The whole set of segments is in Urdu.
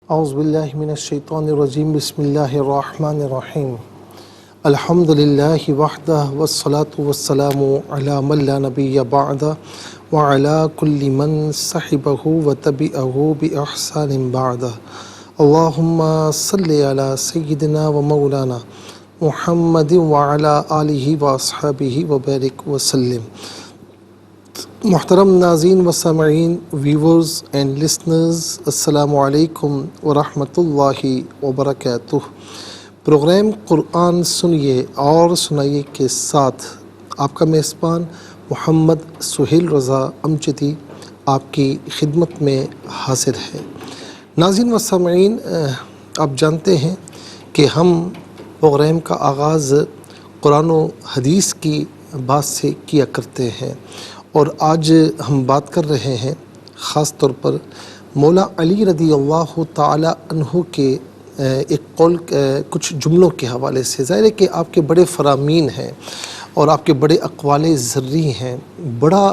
اعوذ باللہ من الشیطان الرجیم بسم اللہ الرحمن الرحیم الحمد للہ وحدہ والصلاة والسلام علی من لا نبی بعدہ وعلی کل من صحبہ وتبعہ بإحسان بعدہ اللہم صلی علی سیدنا و مولانا محمد وعلی آلہ واصحابہ وبارک وسلم۔ محترم ناظرین و سامعین، ویورز اینڈ لسنرز، السلام علیکم ورحمۃ اللہ وبرکاتہ۔ پروگرام قرآن سنیے اور سنائیے کے ساتھ آپ کا میزبان محمد سہیل رضا امجدی آپ کی خدمت میں حاضر ہے۔ ناظرین و سامعین، آپ جانتے ہیں کہ ہم پروگرام کا آغاز قرآن و حدیث کی بات سے کیا کرتے ہیں، اور آج ہم بات کر رہے ہیں خاص طور پر مولا علی رضی اللہ تعالی عنہ کے ایک قول، کچھ جملوں کے حوالے سے۔ ظاہر ہے کہ آپ کے بڑے فرامین ہیں اور آپ کے بڑے اقوال زرعی ہیں۔ بڑا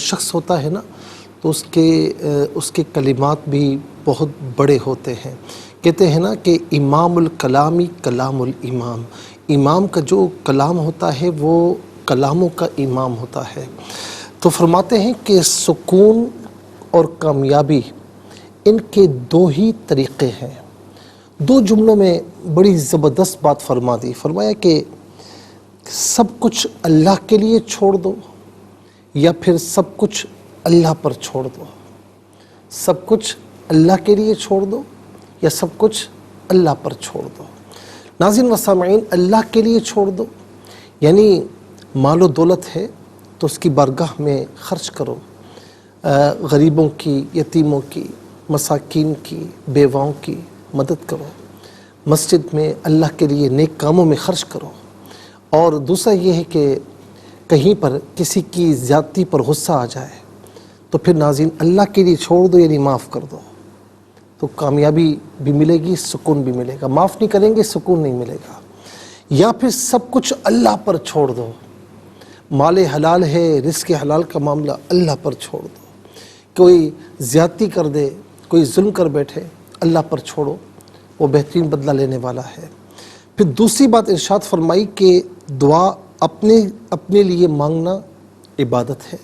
شخص ہوتا ہے نا تو اس کے کلمات بھی بہت بڑے ہوتے ہیں۔ کہتے ہیں نا کہ امام الکلامی کلام الامام، امام کا جو کلام ہوتا ہے وہ کلاموں کا امام ہوتا ہے۔ تو فرماتے ہیں کہ سکون اور کامیابی ان کے دو ہی طریقے ہیں۔ دو جملوں میں بڑی زبردست بات فرما دی۔ فرمایا کہ سب کچھ اللہ کے لیے چھوڑ دو یا پھر سب کچھ اللہ پر چھوڑ دو۔ سب کچھ اللہ کے لیے چھوڑ دو یا سب کچھ اللہ پر چھوڑ دو۔ ناظرین و سامعین، اللہ کے لیے چھوڑ دو یعنی مال و دولت ہے تو اس کی بارگاہ میں خرچ کرو، غریبوں کی، یتیموں کی، مساکین کی، بیواؤں کی مدد کرو، مسجد میں اللہ کے لیے نیک کاموں میں خرچ کرو۔ اور دوسرا یہ ہے کہ کہیں پر کسی کی زیادتی پر غصہ آ جائے تو پھر ناظرین اللہ کے لیے چھوڑ دو یعنی معاف کر دو، تو کامیابی بھی ملے گی، سکون بھی ملے گا۔ معاف نہیں کریں گے سکون نہیں ملے گا۔ یا پھر سب کچھ اللہ پر چھوڑ دو، مال حلال ہے، رزق حلال کا معاملہ اللہ پر چھوڑ دو۔ کوئی زیادتی کر دے، کوئی ظلم کر بیٹھے، اللہ پر چھوڑو، وہ بہترین بدلہ لینے والا ہے۔ پھر دوسری بات ارشاد فرمائی کہ دعا اپنے لیے مانگنا عبادت ہے۔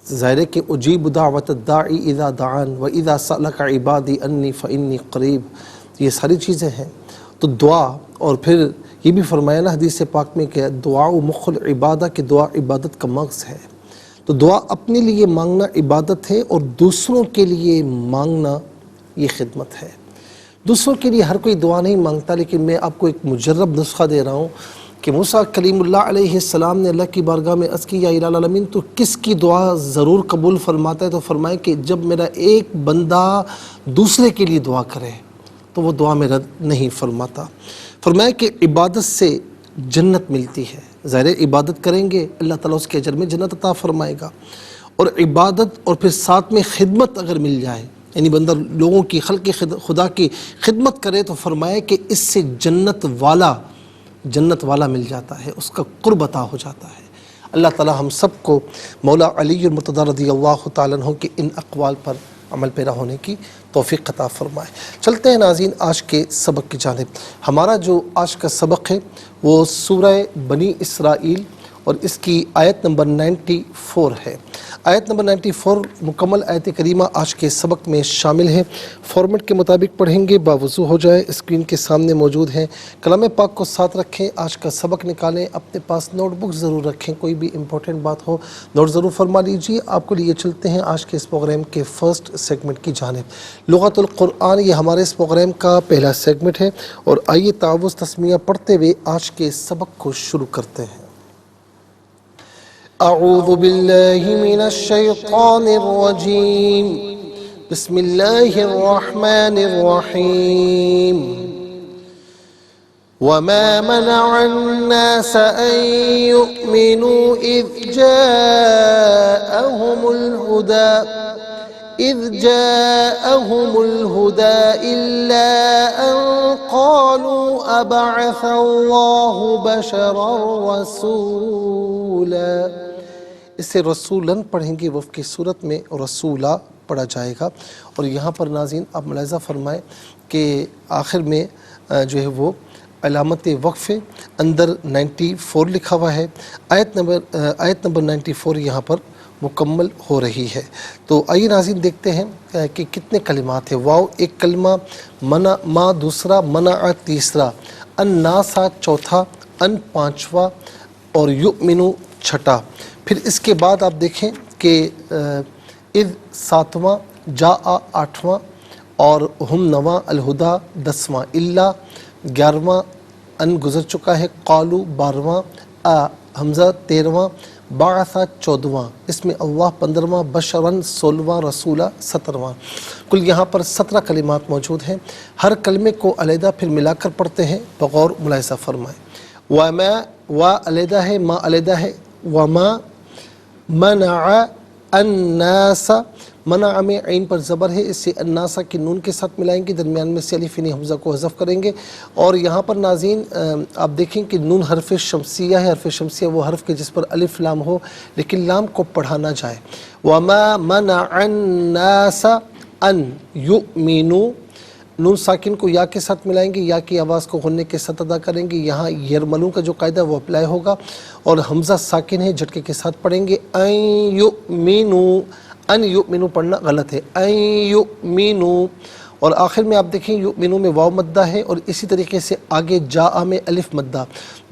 ظاہر ہے کہ اجیب دعوت الداعی اذا دعان واذا سألک عبادی انی فانی قریب، یہ ساری چیزیں ہیں۔ تو دعا، اور پھر یہ بھی فرمایا نا حدیث پاک میں کہ دعا مخ العبادہ، کہ دعا عبادت کا مغز ہے۔ تو دعا اپنے لیے مانگنا عبادت ہے اور دوسروں کے لیے مانگنا یہ خدمت ہے۔ دوسروں کے لیے ہر کوئی دعا نہیں مانگتا، لیکن میں آپ کو ایک مجرب نسخہ دے رہا ہوں کہ موسیٰ کلیم اللہ علیہ السلام نے اللہ کی بارگاہ میں عرض کی، یا الہ العالمین تو کس کی دعا ضرور قبول فرماتا ہے؟ تو فرمائے کہ جب میرا ایک بندہ دوسرے کے لیے دعا کرے تو وہ دعا میں رد نہیں فرماتا۔ فرمایا کہ عبادت سے جنت ملتی ہے۔ ظاہر عبادت کریں گے اللہ تعالیٰ اس کے اجر میں جنت عطا فرمائے گا، اور عبادت اور پھر ساتھ میں خدمت اگر مل جائے، یعنی بندہ لوگوں کی، خلق خدا کی خدمت کرے، تو فرمایا کہ اس سے جنت والا مل جاتا ہے، اس کا قرب عطا ہو جاتا ہے۔ اللہ تعالیٰ ہم سب کو مولا علی المرتضیٰ رضی اللہ تعالیٰ عنہ کے ان اقوال پر عمل پیرا ہونے کی توفیق عطا فرمائے۔ چلتے ہیں ناظرین آج کے سبق کی جانب۔ ہمارا جو آج کا سبق ہے وہ سورہ بنی اسرائیل اور اس کی آیت نمبر 94 ہے۔ آیت نمبر 94 مکمل آیت کریمہ آج کے سبق میں شامل ہے۔ فارمیٹ کے مطابق پڑھیں گے، باوضو ہو جائے، اسکرین کے سامنے موجود ہیں۔ کلام پاک کو ساتھ رکھیں، آج کا سبق نکالیں، اپنے پاس نوٹ بک ضرور رکھیں، کوئی بھی امپورٹنٹ بات ہو نوٹ ضرور فرما لیجیے۔ آپ کو لیے چلتے ہیں آج کے اس پروگرام کے فرسٹ سیگمنٹ کی جانب۔ لغت القرآن یہ ہمارے اس پروگرام کا پہلا سیگمنٹ ہے، اور آئیے تعوذ تسمیہ پڑھتے ہوئے آج کے سبق کو شروع کرتے ہیں۔ اعوذ باللہ من الشیطان الرجیم، بسم اللہ الرحمن الرحیم۔ وما منع الناس ان يؤمنوا اذ جاءهم الهدى الا ان قالوا ابعث الله بشرا رسولا۔ اسے رسولاً پڑھیں گے، وفق کی صورت میں رسولہ پڑھا جائے گا۔ اور یہاں پر ناظرین آپ ملاحظہ فرمائیں کہ آخر میں جو ہے وہ علامت وقف اندر 94 لکھا ہوا ہے، آیت نمبر 94 یہاں پر مکمل ہو رہی ہے۔ تو آئیے ناظرین دیکھتے ہیں کہ کتنے کلمات ہیں۔ واو ایک کلمہ، منع ما دوسرا، منع تیسرا، الناسا چوتھا، ان پانچواں اور یؤمنو چھٹا۔ پھر اس کے بعد آپ دیکھیں کہ اذ ساتواں، جاء آٹھواں اور ہم نواں، الہدا 10واں، الا 11واں، ان گزر چکا ہے، قالو 12واں، حمزہ 13واں، بعث 14واں، اس میں اللہ 15واں، بشرن 16واں، رسولہ 17واں۔ کل یہاں پر 17 کلمات موجود ہیں۔ ہر کلمے کو علیحدہ پھر ملا کر پڑھتے ہیں، بغور ملاحظہ فرمائیں۔ وما، وا علیحدہ ہے، ما علیحدہ ہے، وما منع الناس، منع میں عین پر زبر ہے، اس سے الناس کی نون کے ساتھ ملائیں گے، درمیان میں سے الف حمزہ کو حذف کریں گے۔ اور یہاں پر ناظرین آپ دیکھیں کہ نون حرف شمسیہ ہے۔ حرف شمسیہ وہ حرف کے جس پر الف لام ہو لیکن لام کو پڑھا نہ جائے۔ وما منع الناس ان یؤمنوا، نون ساکن کو یا کے ساتھ ملائیں گے، یا کی آواز کو غنّے کے ساتھ ادا کریں گے، یہاں یرملوں کا جو قاعدہ وہ اپلائی ہوگا، اور حمزہ ساکن ہے، جھٹکے کے ساتھ پڑھیں گے۔ ان یؤمنوا، ان یؤمنوا پڑھنا غلط ہے، ان یؤمنوا۔ اور آخر میں آپ دیکھیں یؤمنوا میں واو مدہ ہے، اور اسی طریقے سے آگے جاء میں الف مدہ،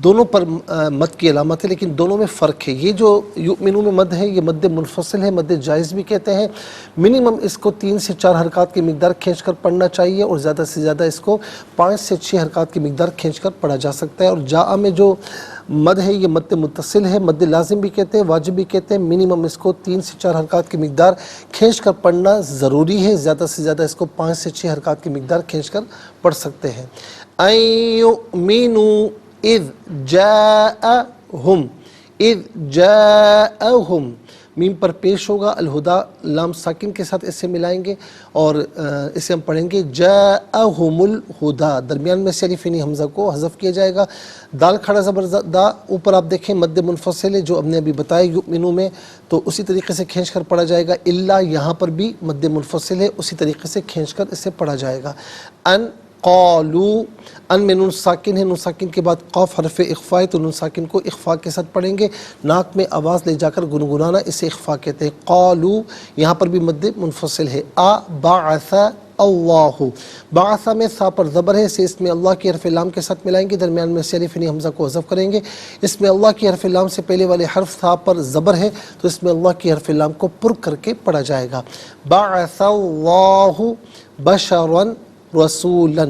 دونوں پر مد کی علامت ہے، لیکن دونوں میں فرق ہے۔ یہ جو یؤمنوا میں مد ہے یہ مد منفصل ہے، مد جائز بھی کہتے ہیں۔ منیمم اس کو 3 سے 4 حرکات کی مقدار کھینچ کر پڑھنا چاہیے، اور زیادہ سے زیادہ اس کو 5 سے 6 حرکات کی مقدار کھینچ کر پڑھا جا سکتا ہے۔ اور جاء میں جو مد ہے یہ مد متصل ہے، مد لازم بھی کہتے ہیں، واجب بھی کہتے ہیں۔ منیمم اس کو 3 سے 4 حرکات کی مقدار کھینچ کر پڑھنا ضروری ہے، زیادہ سے زیادہ اس کو 5 سے 6 حرکات کی مقدار کھینچ کر پڑھ سکتے ہیں۔ ان یؤمنوا اذ جاءہم، اذ جاءہم، میم پر پیش ہوگا، الہدا لام ساکن کے ساتھ اسے ملائیں گے، اور اسے ہم پڑھیں گے جاءہم الہدا، درمیان میں سے الف حمزہ کو حذف کیا جائے گا۔ دال کھڑا زبر دا، اوپر آپ دیکھیں مد منفصل ہے جو ہم نے ابھی بتایا یؤمنوا میں، تو اسی طریقے سے کھینچ کر پڑھا جائے گا۔ الا یہاں پر بھی مد منفصل ہے، اسی طریقے سے کھینچ کر اسے پڑھا جائے گا۔ ان قالو، ان میں نون ساکن ہے، نون ساکن کے بعد قاف حرف اخفاء ہے، تو نون ساکن کو اخفاء کے ساتھ پڑھیں گے، ناک میں آواز لے جا کر گنگنانا، اسے اخفاء کہتے ہیں۔ قالو یہاں پر بھی مد منفصل ہے۔ بعث اللہ، بعث میں سا پر زبر ہے، اسے اس میں اللہ کی حرف لام کے ساتھ ملائیں گے، درمیان میں سے الف حمزہ کو حذف کریں گے۔ اس میں اللہ کی حرف لام سے پہلے والے حرف سا پر زبر ہے، تو اس میں اللہ کی حرف لام کو پر کر کے پڑھا جائے گا۔ بعث اللہ بشرا رسولا،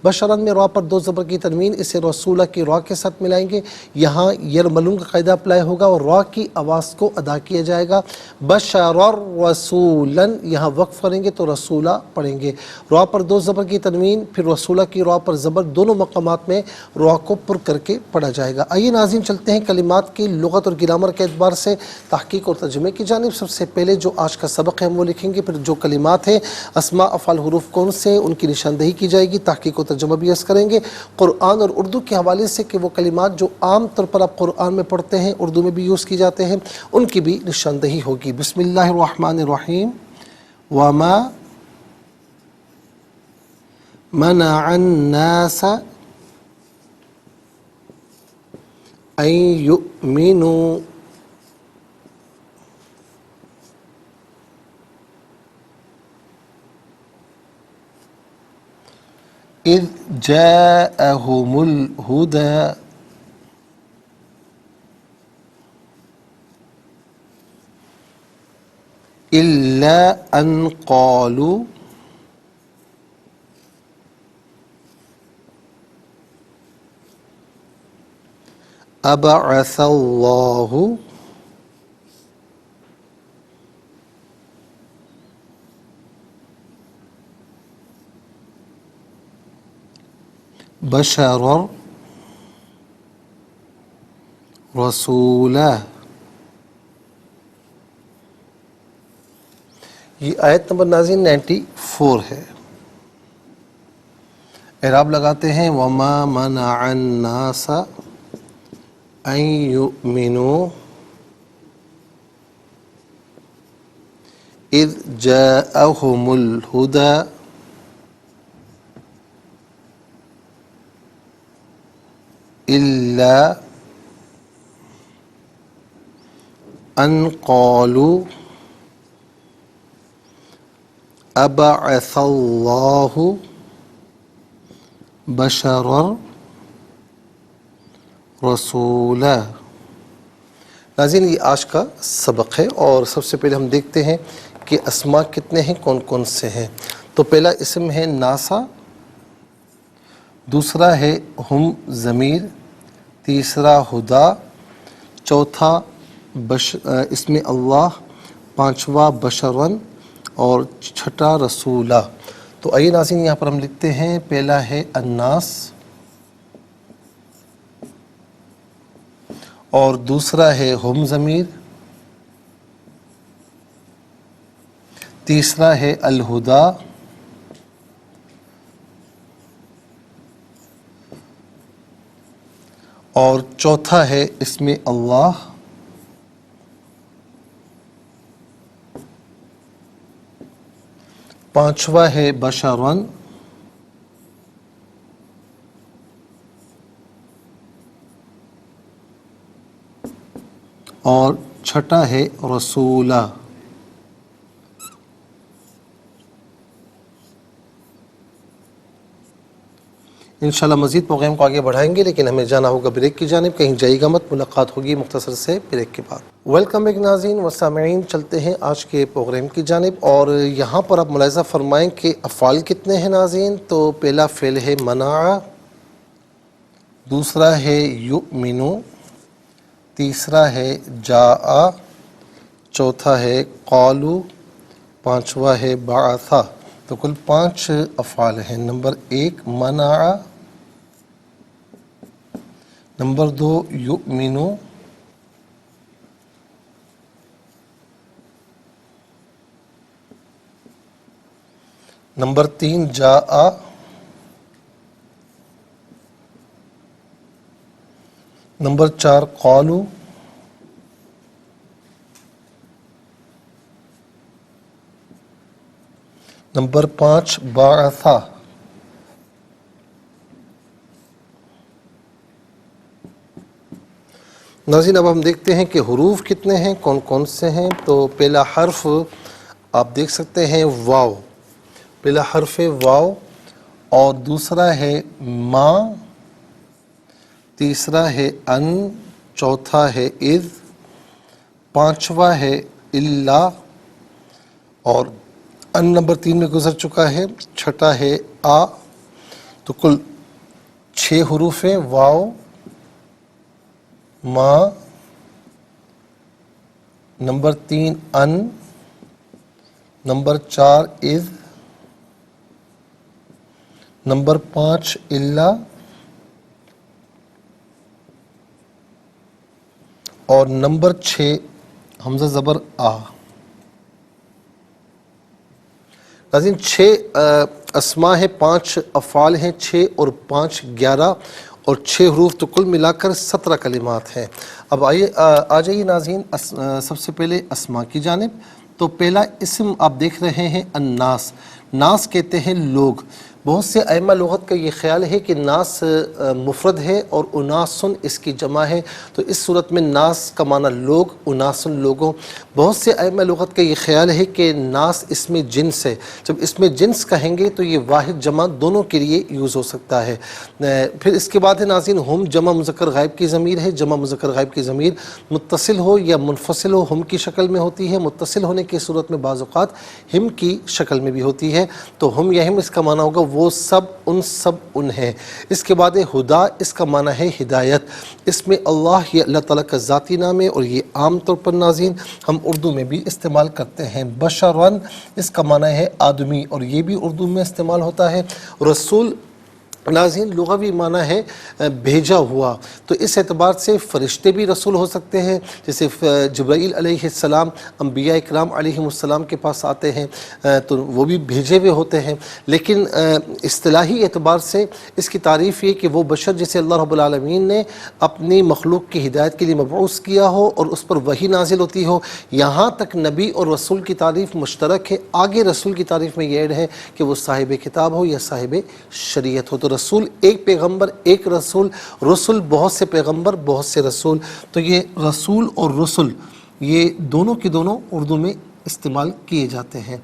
بشرن میں را پر 2 زبر کی تنوین، اسے رسولہ کی را کے ساتھ ملائیں گے، یہاں یرملون کا قاعدہ اپلائی ہوگا اور را کی آواز کو ادا کیا جائے گا۔ بشر رسولا، یہاں وقف کریں گے تو رسولہ پڑھیں گے، را پر 2 زبر کی تنوین، پھر رسولہ کی را پر زبر، دونوں مقامات میں را کو پر کر کے پڑھا جائے گا۔ آئیے ناظرین چلتے ہیں کلمات کی لغت اور گرامر کے اعتبار سے تحقیق اور ترجمے کی جانب۔ سب سے پہلے جو آج کا سبق ہے ہم وہ لکھیں گے، پھر جو کلمات ہیں اسماء افعال حروف کون سے ان کی نشاندہی کی جائے گی، تحقیق و ترجمہ بھی عرض کریں گے، قرآن اور اردو کے حوالے سے کہ وہ کلمات جو عام طور پر آپ قرآن میں پڑھتے ہیں اردو میں بھی یوز کی جاتے ہیں ان کی بھی نشاندہی ہوگی۔ بسم اللہ الرحمن الرحیم۔ وما منع الناس ان یؤمنوا اذ جاءہم الہدی الا ان قالوا ابعث اللہ بشرا رسولا۔ یہ آیت نمبر ناظرین 94 ہے۔ اعراب لگاتے ہیں وما منع الناس ان یؤمنوا اذ جاءہم الہدی الا ان قالوا ابعث اللہ بشرا رسولا۔ ناظرین، یہ آج کا سبق ہے اور سب سے پہلے ہم دیکھتے ہیں کہ اسماء کتنے ہیں، کون کون سے ہیں۔ تو پہلا اسم ہے ناسا، دوسرا ہے ہم ضمیر، تیسرا ہدا، چوتھا اسم اللہ، پانچواں بشرن اور چھٹا رسولہ۔ تو آئیے ناظرین یہاں پر ہم لکھتے ہیں، پہلا ہے الناس اور دوسرا ہے ہم ضمیر، تیسرا ہے الہدا، اور چوتھا ہے اسم اللہ، پانچواں ہے بشرن، اور چھٹا ہے رسولہ۔ انشاءاللہ مزید پروگرام کو آگے بڑھائیں گے، لیکن ہمیں جانا ہوگا بریک کی جانب، کہیں جائیے گا مت، ملاقات ہوگی مختصر سے بریک کے بعد۔ ویلکم بیک ناظرین و سامعین، چلتے ہیں آج کے پروگرام کی جانب، اور یہاں پر آپ ملاحظہ فرمائیں کہ افعال کتنے ہیں ناظرین۔ تو پہلا فعل ہے منع، دوسرا ہے یؤمنو، تیسرا ہے جاء، چوتھا ہے قالو، پانچواں ہے بعثا۔ تو کل 5 افعال ہیں۔ نمبر 1 منع، نمبر 2 یؤمنو، نمبر 3 جاء، نمبر 4 قالو، نمبر 5 بعثا۔ ناظرین اب ہم دیکھتے ہیں کہ حروف کتنے ہیں، کون کون سے ہیں۔ تو پہلا حرف آپ دیکھ سکتے ہیں واو، پہلا حرف ہے واو، اور دوسرا ہے ما، تیسرا ہے ان، چوتھا ہے اذ، پانچواں ہے الا، اور ان نمبر 3 میں گزر چکا ہے، چھٹا ہے آ۔ تو کل 6 حروف ہیں، واو، ما، نمبر 3 ان، نمبر 4 اذ، نمبر 5 الا، اور نمبر 6 حمزہ زبر آ۔ ناظرین 6 اسماء ہیں، 5 افعال ہیں، 6 اور 5 11 اور 6 حروف، تو کل ملا کر 17 کلمات ہیں۔ اب آ جائیے ناظرین سب سے پہلے اسماء کی جانب۔ تو پہلا اسم آپ دیکھ رہے ہیں الناس، ناس کہتے ہیں لوگ۔ بہت سے ائمہ لغت کا یہ خیال ہے کہ ناس مفرد ہے اور اناسن اس کی جمع ہے، تو اس صورت میں ناس کا معنی لوگ، اناسن لوگوں۔ بہت سے ائمہ لغت کا یہ خیال ہے کہ ناس اسم جنس ہے، جب اسم جنس کہیں گے تو یہ واحد جمع دونوں کے لیے یوز ہو سکتا ہے۔ پھر اس کے بعد ہے ناظرین ہم، جمع مذکر غائب کی ضمیر ہے۔ جمع مذکر غائب کی ضمیر متصل ہو یا منفصل ہو ہم کی شکل میں ہوتی ہے۔ متصل ہونے کی صورت میں بعض اوقات ہم کی شکل میں بھی ہوتی ہے، تو ہم یا ہم اس کا معنی ہوگا وہ سب ان ہیں۔ اس کے بعد ہدا، اس کا معنی ہے ہدایت۔ اس میں اللہ، یہ اللہ تعالیٰ کا ذاتی نام ہے، اور یہ عام طور پر ناظرین ہم اردو میں بھی استعمال کرتے ہیں۔ بشرن، اس کا معنی ہے آدمی، اور یہ بھی اردو میں استعمال ہوتا ہے۔ رسول، ناظرین لغوی معنی ہے بھیجا ہوا، تو اس اعتبار سے فرشتے بھی رسول ہو سکتے ہیں، جیسے جبرائیل علیہ السلام انبیاء اکرام علیہم السلام کے پاس آتے ہیں تو وہ بھی بھیجے ہوئے ہوتے ہیں، لیکن اصطلاحی اعتبار سے اس کی تعریف یہ کہ وہ بشر جسے اللہ رب العالمین نے اپنی مخلوق کی ہدایت کے لیے مبعوث کیا ہو اور اس پر وحی نازل ہوتی ہو۔ یہاں تک نبی اور رسول کی تعریف مشترک ہے، آگے رسول کی تعریف میں یہ ایڈ ہے کہ وہ صاحب کتاب ہو یا صاحب شریعت ہو۔ تو رسول ایک پیغمبر ایک رسول، رسول بہت سے پیغمبر بہت سے رسول، تو یہ رسول اور رسل یہ دونوں کے دونوں اردو میں استعمال کیے جاتے ہیں۔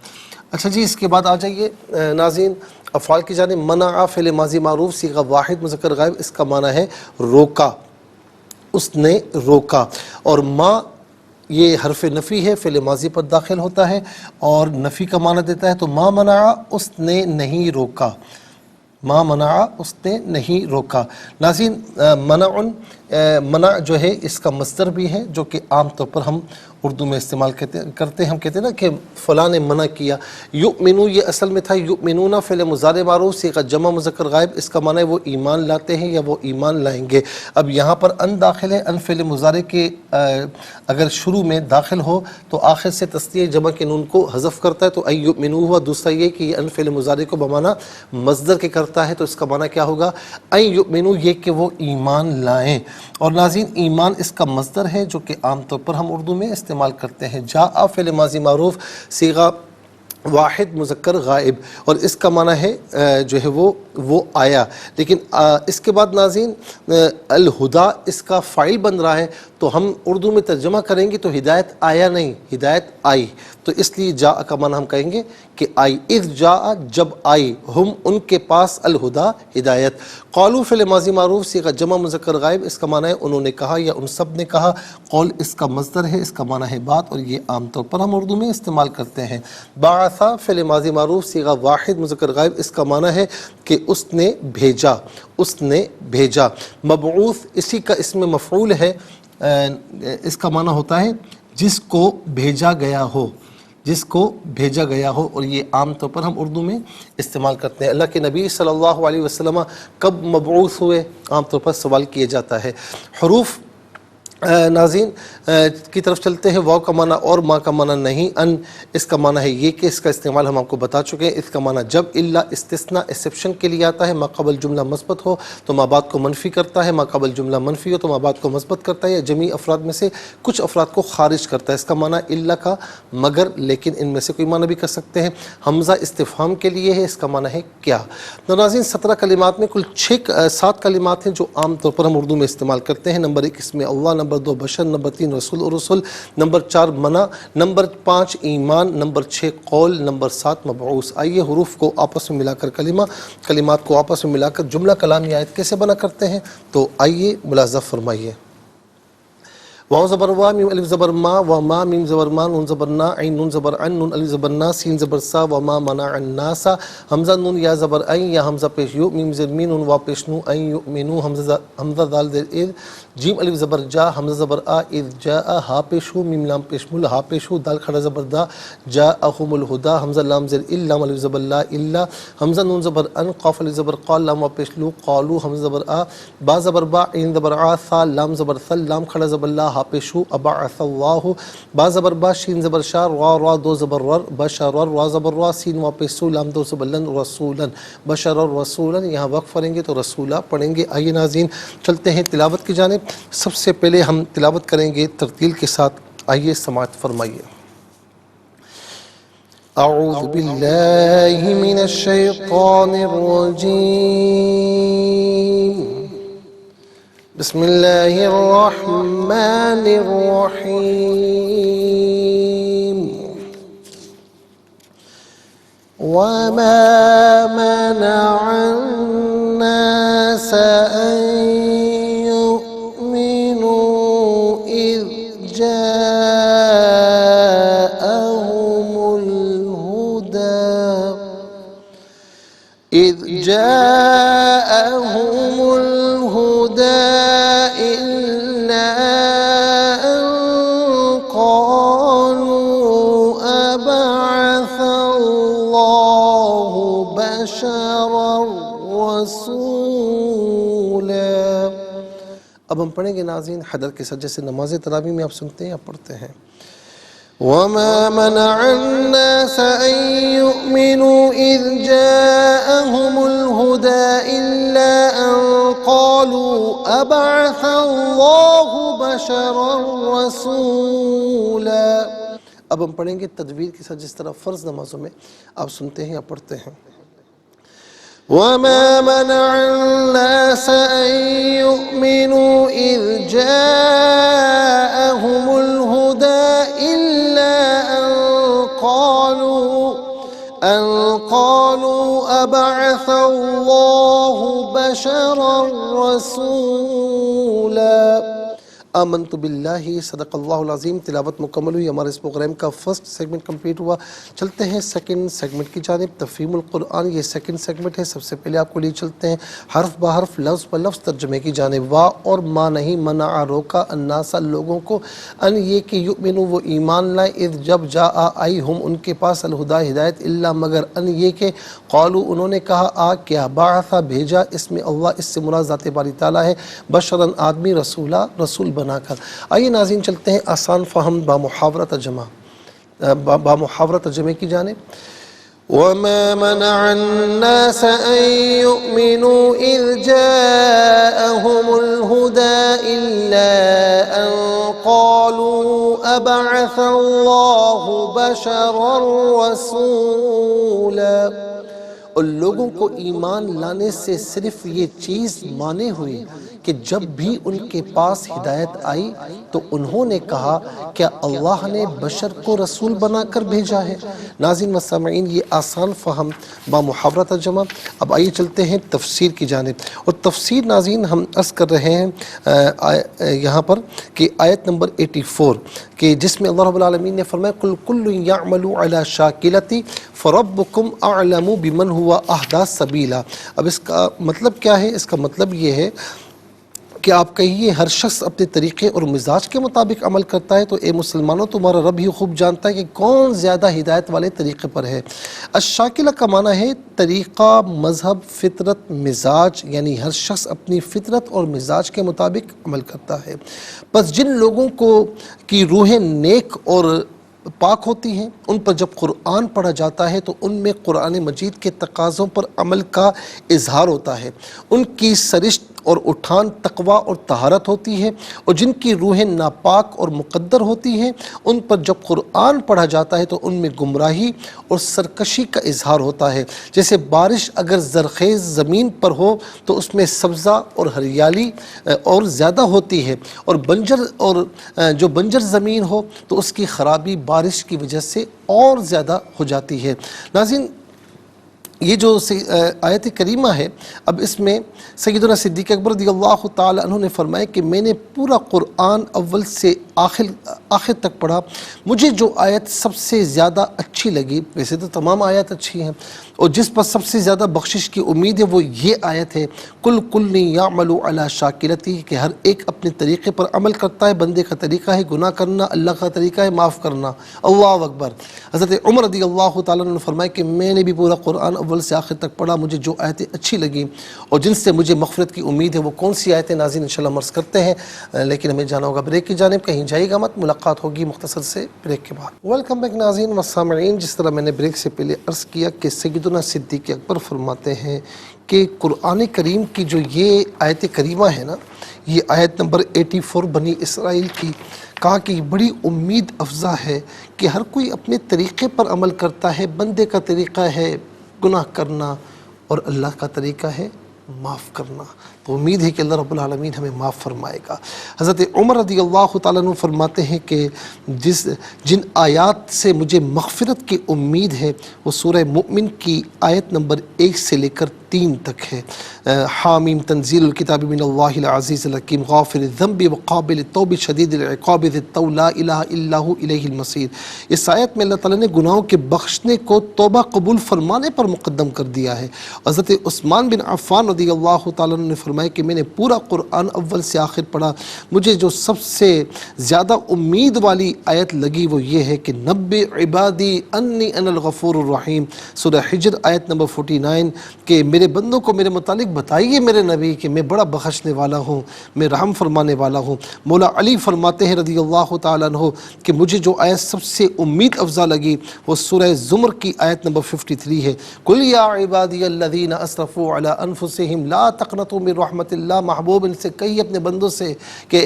اچھا جی، اس کے بعد آ جائیے ناظرین افعال کی جانب۔ منع فعل ماضی معروف صیغہ واحد مذکر غائب، اس کا معنی ہے روکا، اس نے روکا، اور ما یہ حرف نفی ہے، فعل ماضی پر داخل ہوتا ہے اور نفی کا معنی دیتا ہے، تو ما منع اس نے نہیں روکا، ما منع اس نے نہیں روکا۔ ناظرین منع جو ہے اس کا مصدر بھی ہے جو کہ عام طور پر ہم اردو میں استعمال کرتے ہیں، ہم کہتے ہیں نا کہ فلاں نے منع کیا۔ یؤمنو یہ اصل میں تھا یؤمنون فعل مضارع معروف صیغہ جمع مذکر غائب، اس کا معنی ہے وہ ایمان لاتے ہیں یا وہ ایمان لائیں گے۔ اب یہاں پر ان داخل ہے، ان فعل مضارع کے اگر شروع میں داخل ہو تو آخر سے تسنیہ جمع کے نون کو حذف کرتا ہے، تو ان یؤمنو ہوا۔ دوسرا یہ کہ یہ ان فعل مضارع کو بمعنی مصدر کے کرتا ہے، تو اس کا معنی کیا ہوگا؟ ان یؤمنو یہ کہ وہ ایمان لائیں۔ اور ناظرین ایمان اس کا مصدر ہے جو کہ عام طور پر ہم اردو میں استعمال کرتے ہیں۔ جاء فعل ماضی معروف صیغہ واحد مذکر غائب، اور اس کا معنی ہے جو ہے وہ آیا، لیکن اس کے بعد ناظرین الہدا اس کا فاعل بن رہا ہے، تو ہم اردو میں ترجمہ کریں گے تو ہدایت آیا نہیں، ہدایت آئی، تو اس لیے جاء کا معنی ہم کہیں گے کہ آئی۔ اذ جاء جب آئی، ہم ان کے پاس، الہدا ہدایت۔ قولو فعل ماضی معروف صیغہ جمع مذکر غائب، اس کا معنی ہے انہوں نے کہا یا ان سب نے کہا۔ قول اس کا مصدر ہے، اس کا معنی ہے بات، اور یہ عام طور پر ہم اردو میں استعمال کرتے ہیں۔ بعث فعل ماضی معروف صیغہ واحد مذکر غائب، اس کا معنی ہے کہ اس نے بھیجا، اس نے بھیجا۔ مبعوث اسی کا اسم مفعول ہے، اس کا معنی ہوتا ہے جس کو بھیجا گیا ہو، جس کو بھیجا گیا ہو، اور یہ عام طور پر ہم اردو میں استعمال کرتے ہیں۔ اللہ کے نبی صلی اللہ علیہ وسلم کب مبعوث ہوئے، عام طور پر سوال کیا جاتا ہے۔ حروف ناظرین کی طرف چلتے ہیں۔ واو کا معنی اور ما کا معنی نہیں، ان اس کا معنی ہے یہ کہ اس کا استعمال ہم آپ کو بتا چکے ہیں۔ اس کا معنی جب الا استثناء ایکسیپشن کے لیے آتا ہے، ما قبل جملہ مثبت ہو تو ما بعد کو منفی کرتا ہے، ما قبل جملہ منفی ہو تو ما بعد کو مثبت کرتا ہے، یا جمعی افراد میں سے کچھ افراد کو خارج کرتا ہے۔ اس کا معنی الا کا مگر، لیکن ان میں سے کوئی معنی بھی کر سکتے ہیں۔ حمزہ استفہام کے لیے ہے، اس کا معنی ہے کیا۔ ناظرین 17 کلمات میں کل 7 کلمات ہیں جو عام طور پر ہم اردو میں استعمال کرتے ہیں۔ نمبر 1 اسم اللہ، نمبر 2 بشر، نمبر 3 رسول اور رسول، نمبر 4 منع، نمبر 5 ایمان، نمبر 6 قول، نمبر 7 مبعوث۔ آئیے حروف کو آپس میں ملا کر کلمات کو آپس میں ملا کر جملہ کلامی آیت کیسے بنا کرتے ہیں، تو آئیے ملاحظہ فرمائیے۔ واو زبر وا، میم الف زبر ما، و ما میم زبر ما، نون زبر نا، عین نون زبر ان، نون الف زبر نا، سین زبر سا، و ما منع الناس، حمزہ نون یا زبر این، یا حمزہ پیش یو، میم زبر مین، نون وا پیش نو، این یؤمنو، حمزہ دال زیر اذ، جیم الف زبر جا، حمزہ زبر آ، اذ جاء، ہا پیش ہو، میم لام پیش مل، ہا پیش ہو، دال کھڑا زبر دا، جاءہم الہدا، حمزہ لام زیر ال، لام الف زبر لا الا، حمزہ نون زبر ان، قاف الف زبر قال، لام وا پیش لو، قالو، حمزہ زبر آ، با زبر با، عین زبر آ، ثا لام زبر ثل، لام کھڑا زبر لا، ہا پیش ہو، ابعث اللہ، با زبر با، شین زبر شا، را را دو زبر ر، بشر را زبر را، سین وا پیش سو، لام دو زبر لن، رسولا، بشر رسولا، یہاں وقف پڑھیں گے تو رسولہ پڑھیں گے۔ آئیے ناظرین چلتے ہیں تلاوت کی جانب۔ سب سے پہلے ہم تلاوت کریں گے ترتیل کے ساتھ، آئیے سماعت فرمائیے۔ اعوذ باللہ من الشیطان الرجیم، بسم اللہ الرحمن الرحیم۔ وما منع الناس أن يؤمنوا إذ جاءهم الهدى إلا أن قالوا أبعث الله بشرا رسولا۔ اب ہم پڑھیں گے ناظرین حدر کے ساتھ، جیسے نماز تراویح میں آپ سنتے ہیں یا پڑھتے ہیں۔ وَمَا مَنَعَ النَّاسَ أَن يُؤْمِنُوا إِذْ جَاءَهُمُ الْهُدَى إِلَّا أَن قَالُوا أَبَعَثَ اللَّهُ بَشَرًا رَّسُولًا۔ اب ہم پڑھیں گے تدویر کے ساتھ، جس طرح فرض نمازوں میں آپ سنتے ہیں یا پڑھتے ہیں۔ وَمَا مَنَعَ النَّاسَ أَن يُؤْمِنُوا إِذْ جَاءَهُمُ الْهُدَى إِلَّا أَن قَالُوا أَبَعَثَ اللَّهُ بَشَرًا رَّسُولًا۔ آمنت باللہ، صدق اللہ العظیم۔ تلاوت مکمل ہوئی، ہمارے اس پروگرام کا فرسٹ سیگمنٹ کمپلیٹ ہوا۔ چلتے ہیں سیکنڈ سیگمنٹ کی جانب، تفہیم القرآن، یہ سیکنڈ سیگمنٹ ہے۔ سب سے پہلے آپ کو لیے چلتے ہیں حرف بحرف، لفظ لفظ ترجمے کی جانب۔ وا اور ما نہیں، منع روکا، الناس لوگوں کو، ان یہ کہ یؤمنوا وہ ایمان لائے، اذ جب جاء آئی ہم ان کے پاس الہدا ہدایت، الا مگر ان یہ کہ قالوا انہوں نے کہا کیا بعثا بھیجا، اس میں اللہ، اس سے مراد ذات باری تعالیٰ ہے، بشراً آدمی، رسولہ رسول بنا کر۔ آئیے ناظرین چلتے ہیں آسان فہم بامحاورہ ترجمے کی جانب۔ وَمَا مَنَعَ النَّاسَ أَن يُؤْمِنُوا إِذْ جَاءَهُمُ الْهُدَى إِلَّا أَن قَالُوا أَبَعَثَ اللَّهُ بَشَرًا رَّسُولًا۔ اور لوگوں کو ایمان لانے سے صرف یہ چیز مانے ہوئی کہ جب بھی ان کے پاس ہدایت آئی تو انہوں نے کہا کیا اللہ نے بشر کو رسول بنا کر بھیجا ہے۔ ناظرین و سامعین، یہ آسان فہم بامحاورہ ترجمہ۔ اب آئیے چلتے ہیں تفسیر کی جانب، اور تفسیر ناظرین ہم عرض کر رہے ہیں یہاں پر کہ آیت نمبر 84 کہ جس میں اللہ رب العالمین نے فرمایا قُلْ كُلٌّ يَعْمَلُ عَلَى شَاكِلَتِهِ فَرَبُّكُمْ أَعْلَمُ بِمَنْ هُوَ أَهْدَىٰ سَبِيلًا۔ اب اس کا مطلب کیا ہے؟ اس کا مطلب یہ ہے کہ آپ کہیے ہر شخص اپنے طریقے اور مزاج کے مطابق عمل کرتا ہے، تو اے مسلمانوں تمہارا رب ہی خوب جانتا ہے کہ کون زیادہ ہدایت والے طریقے پر ہے۔ الشاکلہ کا معنی ہے طریقہ، مذہب، فطرت، مزاج، یعنی ہر شخص اپنی فطرت اور مزاج کے مطابق عمل کرتا ہے۔ بس جن لوگوں کی روحیں نیک اور پاک ہوتی ہیں، ان پر جب قرآن پڑھا جاتا ہے تو ان میں قرآن مجید کے تقاضوں پر عمل کا اظہار ہوتا ہے، ان کی سرشت اور اٹھان تقویٰ اور طہارت ہوتی ہے، اور جن کی روحیں ناپاک اور مقدر ہوتی ہیں ان پر جب قرآن پڑھا جاتا ہے تو ان میں گمراہی اور سرکشی کا اظہار ہوتا ہے۔ جیسے بارش اگر زرخیز زمین پر ہو تو اس میں سبزہ اور ہریالی اور زیادہ ہوتی ہے، اور جو بنجر زمین ہو تو اس کی خرابی بارش کی وجہ سے اور زیادہ ہو جاتی ہے۔ ناظرین، یہ جو آیت کریمہ ہے، اب اس میں سیدنا صدیق اکبر رضی اللہ تعالی عنہ نے فرمایا کہ میں نے پورا قرآن اول سے آخر تک پڑھا، مجھے جو آیت سب سے زیادہ اچھی لگی، ویسے تو تمام آیات اچھی ہیں، اور جس پر سب سے زیادہ بخشش کی امید ہے وہ یہ آیت ہے کل یعمل علی شاکلتی، کہ ہر ایک اپنے طریقے پر عمل کرتا ہے۔ بندے کا طریقہ ہے گناہ کرنا، اللہ کا طریقہ ہے معاف کرنا۔ اللہ اکبر۔ حضرت عمر رضی اللہ تعالیٰ عنہ نے فرمایا کہ میں نے بھی پورا قرآن اول سے آخر تک پڑھا، مجھے جو آیتیں اچھی لگیں اور جن سے مجھے مغفرت کی امید ہے وہ کون سی آیتیں، ناظرین انشاءاللہ ہم عرض کرتے ہیں، لیکن ہمیں جانا ہوگا بریک کی جانب، کہیں جائے گا مت، ملاقات ہوگی مختصر سے بریک کے بعد۔ ویلکم بیک ناظرین و سامعین، جس طرح میں نے بریک سے پہلے عرض کیا کہ سیدنا صدیق اکبر فرماتے ہیں کہ قرآن کریم کی جو یہ آیت کریمہ ہے نا، یہ آیت نمبر 84 بنی اسرائیل کی، کہا کہ یہ بڑی امید افزا ہے کہ ہر کوئی اپنے طریقے پر عمل کرتا ہے۔ بندے کا طریقہ ہے گناہ کرنا اور اللہ کا طریقہ ہے معاف کرنا، تو امید ہے کہ اللہ رب العالمین ہمیں معاف فرمائے گا۔ حضرت عمر رضی اللہ تعالیٰ عنہ فرماتے ہیں کہ جن آیات سے مجھے مغفرت کی امید ہے وہ سورہ مؤمن کی آیت نمبر 1 سے لے کر 3 تک ہے۔ حامیم تنزیل الکتاب من اللہ العزیز الحکیم غافر الذنب وقابل التوب شدید العقاب ذی الطول لا الہ الا ھو الیہ المصیر۔ اس آیت میں اللہ تعالیٰ نے گناہوں کے بخشنے کو توبہ قبول فرمانے پر مقدم کر دیا ہے۔ حضرت عثمان بن عفان رضی اللہ تعالیٰ عنہ نے فرمایا فرمائے کہ میں نے پورا قرآن اول سے آخر پڑھا، مجھے جو سب سے زیادہ امید والی آیت لگی وہ یہ ہے کہ نبئ عبادی انی انا الغفور الرحیم، سورہ حجر آیت نمبر 49، کہ میرے بندوں کو میرے متعلق بتائیے میرے نبی کہ میں بڑا بخشنے والا ہوں، میں رحم فرمانے والا ہوں۔ مولا علی فرماتے ہیں رضی اللہ تعالیٰ عنہ کہ مجھے جو آیت سب سے امید افزا لگی وہ سورہ زمر کی آیت نمبر 53 ہے، قل یا عبادی الذین اسرفوا علی انفسہم لا تقنطوا من رحمت اللہ۔ محبوب ان سے کہیے اپنے بندوں سے کہ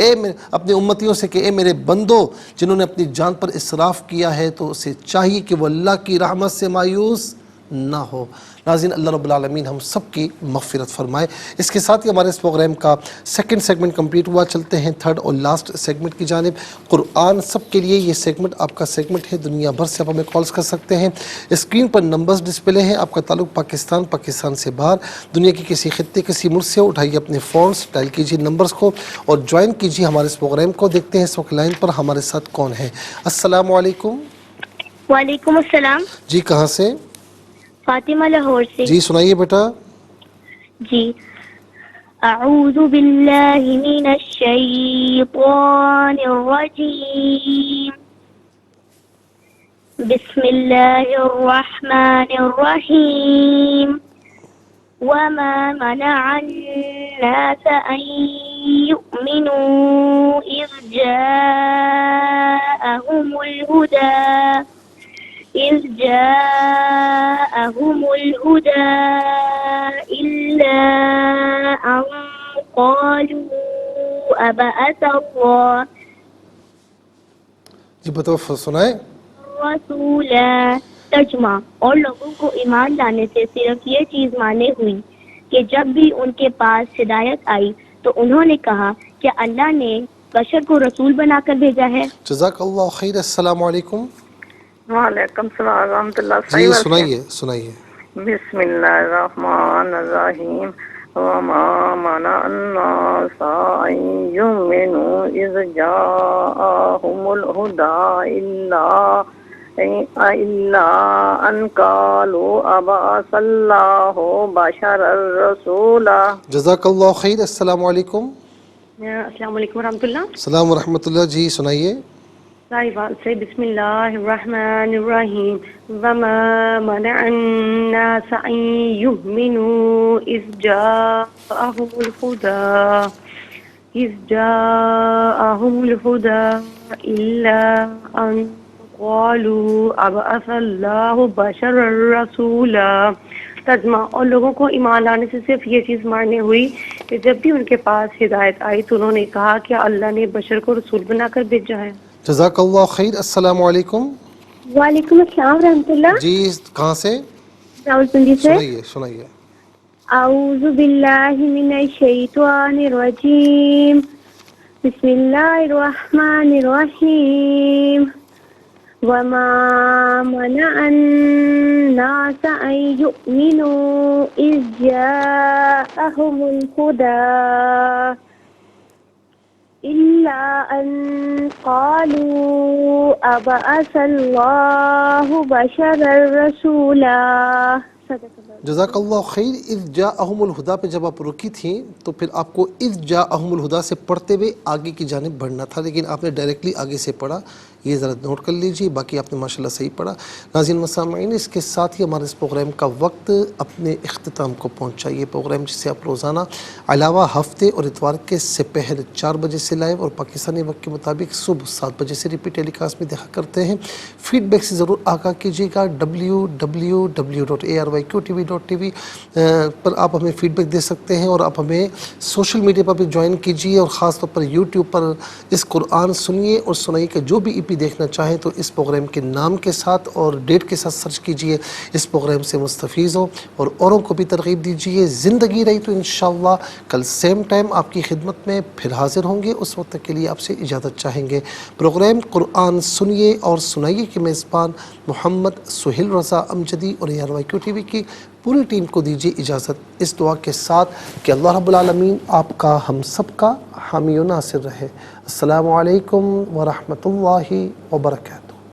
اپنے امتیوں سے کہ اے میرے بندو جنہوں نے اپنی جان پر اسراف کیا ہے تو اسے چاہیے کہ وہ اللہ کی رحمت سے مایوس نہ ہو۔ ناظرین، اللہ رب العالمین ہم سب کی مغفرت فرمائے۔ اس کے ساتھ ہی ہمارے اس پروگرام کا سیکنڈ سیگمنٹ کمپلیٹ ہوا۔ چلتے ہیں تھرڈ اور لاسٹ سیگمنٹ کی جانب۔ قرآن سب کے لیے یہ سیگمنٹ آپ کا سیگمنٹ ہے، دنیا بھر سے آپ ہمیں کالز کر سکتے ہیں۔ اسکرین پر نمبرز ڈسپلے ہیں، آپ کا تعلق پاکستان سے باہر، دنیا کے کسی خطے کسی ملک سے، اٹھائیے اپنے فونز، ڈائل کیجیے نمبرز کو اور جوائن کیجیے ہمارے اس پروگرام کو۔ دیکھتے ہیں اس وقت لائن پر ہمارے ساتھ کون ہے۔ السلام علیکم۔ وعلیکم السلام۔ جی کہاں سے؟ فاطمہ لاہور سے۔ جی سنائیے بیٹا۔ جی اعوذ باللہ من الشیطان الرجیم، بسم اللہ الرحمن الرحیم، وما منع الناس ان يؤمنوا اذ جاءهم الهدى إلا أن قالوا أبعث الله جی بتاؤ سنائیں۔ رسولا ترجمہ، اور لوگوں کو ایمان لانے سے صرف یہ چیز مانے ہوئی کہ جب بھی ان کے پاس ہدایت آئی تو انہوں نے کہا کہ اللہ نے بشر کو رسول بنا کر بھیجا ہے۔ جزاک اللہ خیر۔ السلام علیکم۔ وعلیکم السلام ورحمۃ اللہ۔ جی سنائیے۔ بسم اللہ الرحمن الرحیم، وما منع الناس ان يؤمنوا اذ جاءهم الهدى الا ان قالوا ابعث اللہ بشرا رسولا۔ جزاک اللہ خیر۔ السلام علیکم۔ السلام علیکم ورحمۃ اللہ۔ السلام ورحمۃ اللہ۔ جی سنائیے۔ صاحبان سے بسم اللہ الرحمن الرحیم، وما منع الناس ان يؤمنوا اذ جاءهم الهدى الا ان قالوا ابعث اللہ بشرا رسولا۔ ترجمہ، اور لوگوں کو ایمان لانے سے صرف یہ چیز ماننے ہوئی کہ جب بھی ان کے پاس ہدایت آئی تو انہوں نے کہا کہ اللہ نے بشر کو رسول بنا کر بھیجا ہے۔ جزاک اللہ خیر۔ السلام علیکم۔ وعلیکم السلام ورحمۃ اللہ۔ جی کہاں سے؟ راولپنڈی سے۔ سنائیے۔ اعوذ باللہ من الشیطان الرجیم، بسم اللہ الرحمن الرحیم، وما منع الناس ان يؤمنوا اذ جاءهم الهدى إلا أن قالوا أبعث الله بشرا رسولا۔ جزاک اللہ خیر۔ اذ جاءہم الہدیٰ پہ جب آپ رکی تھیں تو پھر آپ کو اذ جاءہم الہدیٰ سے پڑھتے ہوئے آگے کی جانب بڑھنا تھا، لیکن آپ نے ڈائریکٹلی آگے سے پڑھا، یہ ذرا نوٹ کر لیجیے، باقی آپ نے ماشاءاللہ صحیح پڑھا۔ ناظرین و سامعین، اس کے ساتھ ہی ہمارے اس پروگرام کا وقت اپنے اختتام کو پہنچا۔ یہ پروگرام جسے آپ روزانہ علاوہ ہفتے اور اتوار کے سپہر 4 بجے سے لائیو اور پاکستانی وقت کے مطابق صبح 7 بجے سے ریپیٹ ٹیلی کاسٹ میں دیکھا کرتے ہیں۔ فیڈ بیک سے ضرور آگاہ کیجیے گا۔ www.arqtv.tv پر آپ ہمیں فیڈ بیک دے سکتے ہیں، اور آپ ہمیں سوشل میڈیا پر بھی جوائن کیجیے، اور خاص طور پر یوٹیوب پر اس قرآن سنیے اور سنائیے کہ جو بھی ای پی دیکھنا چاہیں تو اس پروگرام کے نام کے ساتھ اور ڈیٹ کے ساتھ سرچ کیجیے، اس پروگرام سے مستفیض ہوں اور اوروں کو بھی ترغیب دیجیے۔ زندگی رہی تو انشاءاللہ کل سیم ٹائم آپ کی خدمت میں پھر حاضر ہوں گے، اس وقت تک کے لیے آپ سے اجازت چاہیں گے۔ پروگرام قرآن سنیے اور سنائیے کے میزبان محمد سہیل رضا امجدی اور ARYQ TV کی پوری ٹیم کو دیجیے اجازت، اس دعا کے ساتھ کہ اللہ رب العالمین آپ کا ہم سب کا حامی و ناصر رہے۔ السلام علیکم ورحمۃ اللہ وبرکاتہ۔